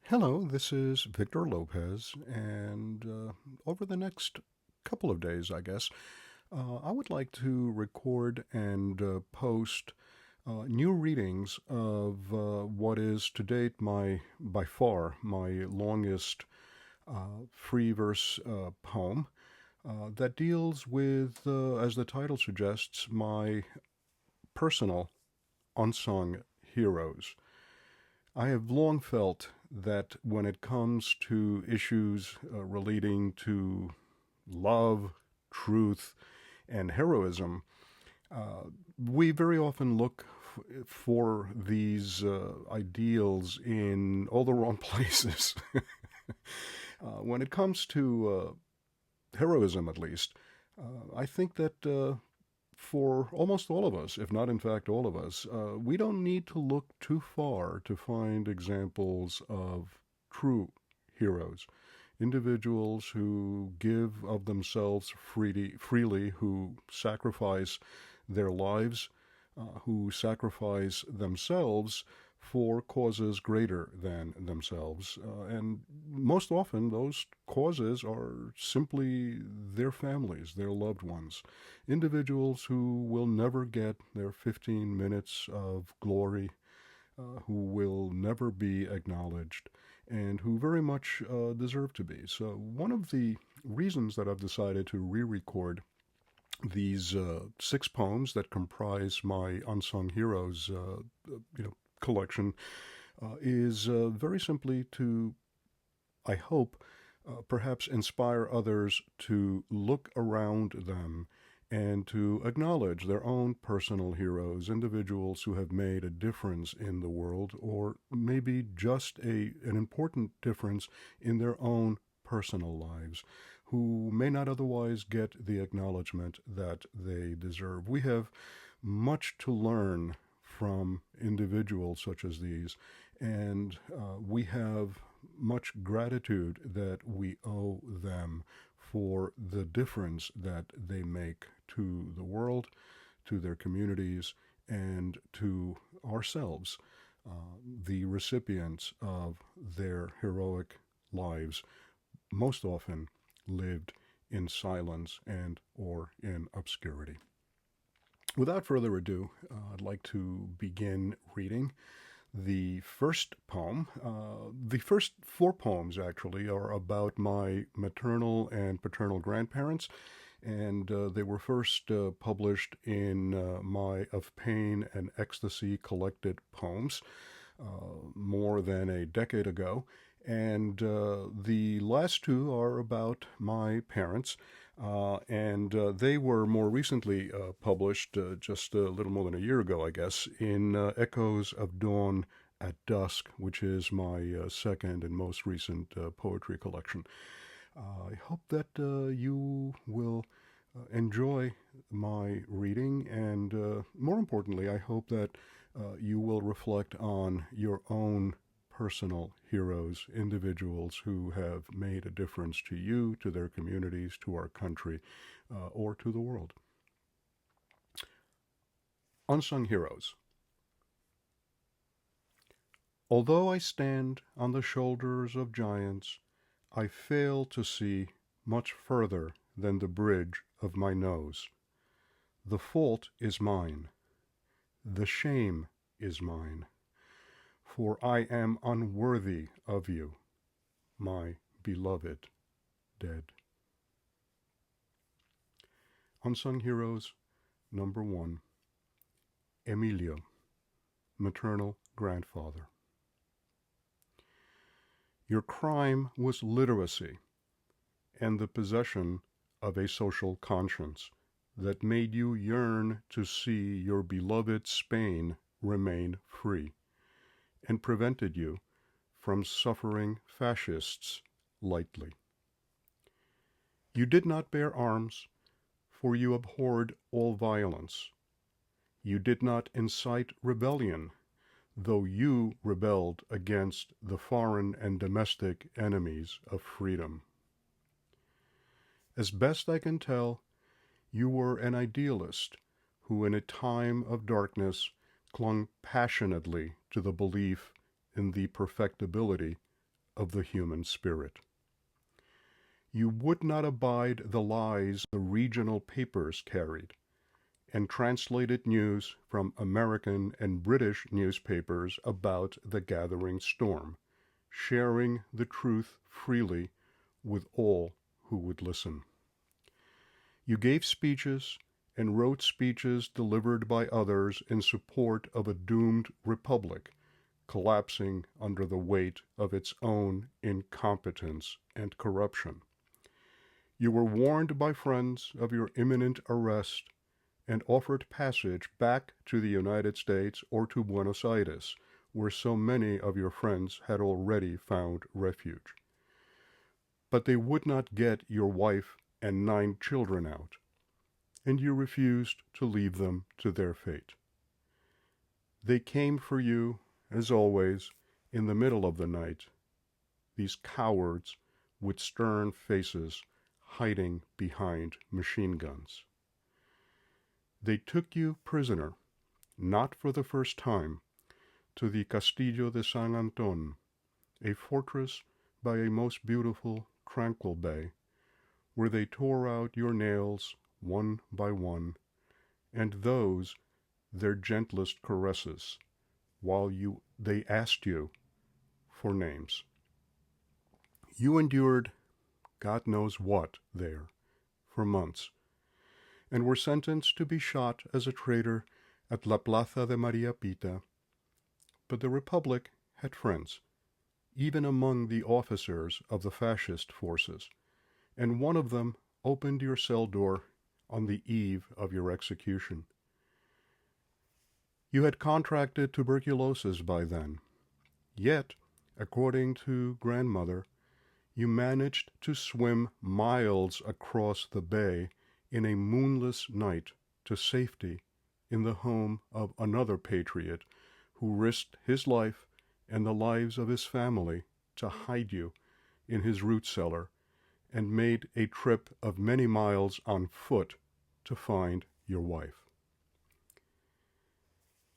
Hello, this is Victor Lopez, and over the next couple of days, I guess, I would like to record and post new readings of what is to date by far, my longest free verse poem that deals with, as the title suggests, my personal unsung heroes. I have long felt that when it comes to issues relating to love, truth, and heroism, uh, we very often look for these ideals in all the wrong places. When it comes to heroism, at least, I think that for almost all of us, if not in fact all of us, we don't need to look too far to find examples of true heroes, individuals who give of themselves freely, who sacrifice their lives, who sacrifice themselves for causes greater than themselves. And most often, those causes are simply their families, their loved ones, individuals who will never get their 15 minutes of glory, who will never be acknowledged, and who very much deserve to be. So, one of the reasons that I've decided to re record these six poems that comprise my Unsung Heroes collection is very simply to, I hope, perhaps inspire others to look around them and to acknowledge their own personal heroes, individuals who have made a difference in the world, or maybe just an important difference in their own personal lives, who may not otherwise get the acknowledgement that they deserve. We have much to learn from individuals such as these, and we have much gratitude that we owe them for the difference that they make to the world, to their communities, and to ourselves, uh, the recipients of their heroic lives, most often lived in silence and or in obscurity. Without further ado, I'd like to begin reading the first poem. The first four poems, actually, are about my maternal and paternal grandparents, and they were first published in my Of Pain and Ecstasy collected poems more than a decade ago. And the last two are about my parents, and they were more recently published just a little more than a year ago, I guess, in Echoes of Dawn at Dusk, which is my second and most recent poetry collection. I hope that you will enjoy my reading, and more importantly, I hope that you will reflect on your own personal heroes, individuals who have made a difference to you, to their communities, to our country, or to the world. Unsung Heroes. Although I stand on the shoulders of giants, I fail to see much further than the bridge of my nose. The fault is mine. The shame is mine. For I am unworthy of you, my beloved dead. Unsung Heroes, number one, Emilio, maternal grandfather. Your crime was literacy and the possession of a social conscience that made you yearn to see your beloved Spain remain free, and prevented you from suffering fascists lightly. You did not bear arms, for you abhorred all violence. You did not incite rebellion, though you rebelled against the foreign and domestic enemies of freedom. As best I can tell, you were an idealist who in a time of darkness clung passionately to the belief in the perfectibility of the human spirit. You would not abide the lies the regional papers carried, and translated news from American and British newspapers about the gathering storm, sharing the truth freely with all who would listen. You gave speeches and wrote speeches delivered by others in support of a doomed republic collapsing under the weight of its own incompetence and corruption. You were warned by friends of your imminent arrest and offered passage back to the United States or to Buenos Aires, where so many of your friends had already found refuge. But they would not get your wife and 9 children out, and you refused to leave them to their fate. They came for you, as always, in the middle of the night, these cowards with stern faces hiding behind machine guns. They took you prisoner, not for the first time, to the Castillo de San Anton, a fortress by a most beautiful, tranquil bay, where they tore out your nails one by one, and those their gentlest caresses, while they asked you for names. You endured God knows what there for months, and were sentenced to be shot as a traitor at La Plaza de Maria Pita. But the Republic had friends, even among the officers of the fascist forces, and one of them opened your cell door on the eve of your execution. You had contracted tuberculosis by then, yet, according to grandmother, you managed to swim miles across the bay in a moonless night to safety in the home of another patriot who risked his life and the lives of his family to hide you in his root cellar, and made a trip of many miles on foot to find your wife.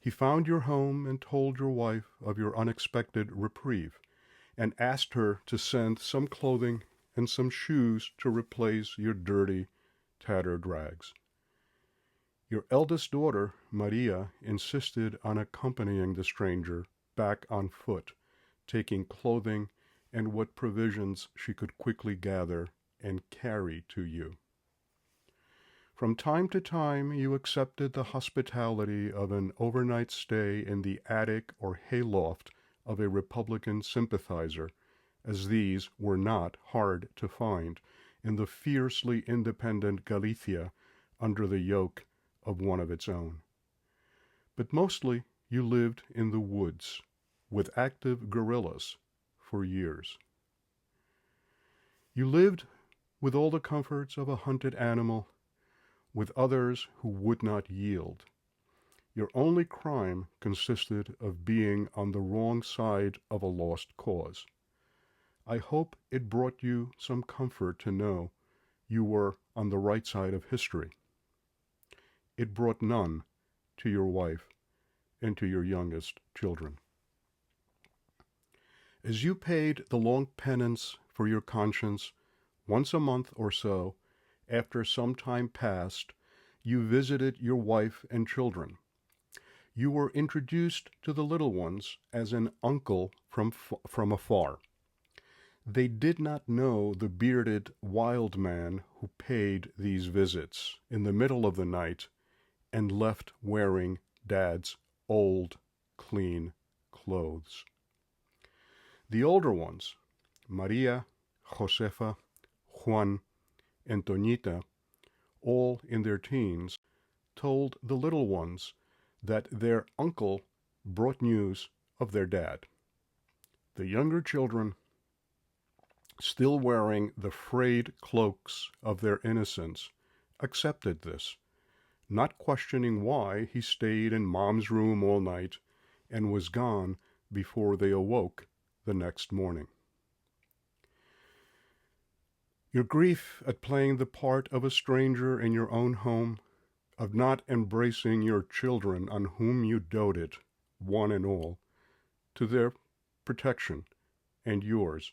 He found your home and told your wife of your unexpected reprieve, and asked her to send some clothing and some shoes to replace your dirty, tattered rags. Your eldest daughter, Maria, insisted on accompanying the stranger back on foot, taking clothing and what provisions she could quickly gather and carry to you. From time to time, you accepted the hospitality of an overnight stay in the attic or hayloft of a Republican sympathizer, as these were not hard to find in the fiercely independent Galicia under the yoke of one of its own. But mostly you lived in the woods with active guerrillas for years. You lived with all the comforts of a hunted animal, with others who would not yield. Your only crime consisted of being on the wrong side of a lost cause. I hope it brought you some comfort to know you were on the right side of history. It brought none to your wife and to your youngest children. As you paid the long penance for your conscience once a month or so, after some time passed, you visited your wife and children. You were introduced to the little ones as an uncle from afar. They did not know the bearded wild man who paid these visits in the middle of the night and left wearing Dad's old, clean clothes. The older ones, Maria, Josefa, Juan, and Toñita, all in their teens, told the little ones that their uncle brought news of their dad. The younger children, still wearing the frayed cloaks of their innocence, accepted this, not questioning why he stayed in Mom's room all night and was gone before they awoke the next morning. Your grief at playing the part of a stranger in your own home, of not embracing your children on whom you doted, one and all, to their protection, and yours,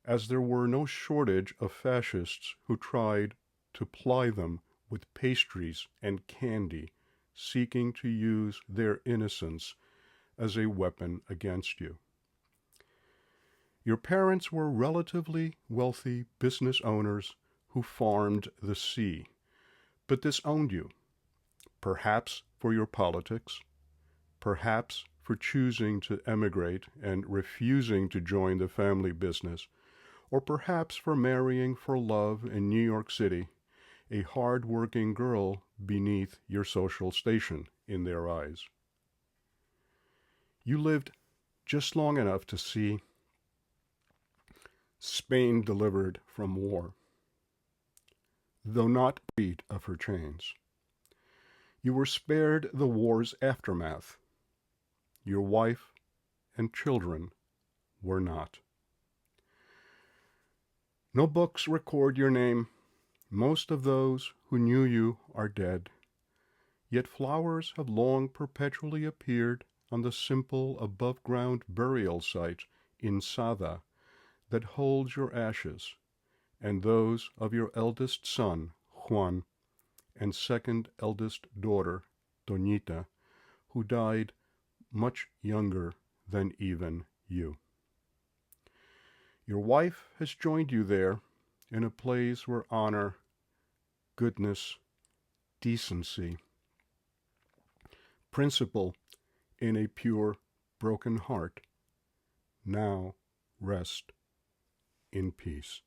as there were no shortage of fascists who tried to ply them with pastries and candy, seeking to use their innocence as a weapon against you. Your parents were relatively wealthy business owners who farmed the sea, but disowned you, perhaps for your politics, perhaps for choosing to emigrate and refusing to join the family business, or perhaps for marrying for love in New York City, a hard-working girl beneath your social station in their eyes. You lived just long enough to see Spain delivered from war, though not freed of her chains. You were spared the war's aftermath. Your wife and children were not. No books record your name. Most of those who knew you are dead. Yet flowers have long perpetually appeared on the simple above-ground burial site in Sada that holds your ashes, and those of your eldest son, Juan, and second eldest daughter, Doñita, who died much younger than even you. Your wife has joined you there in a place where honor, goodness, decency, principle in a pure, broken heart now rest in peace.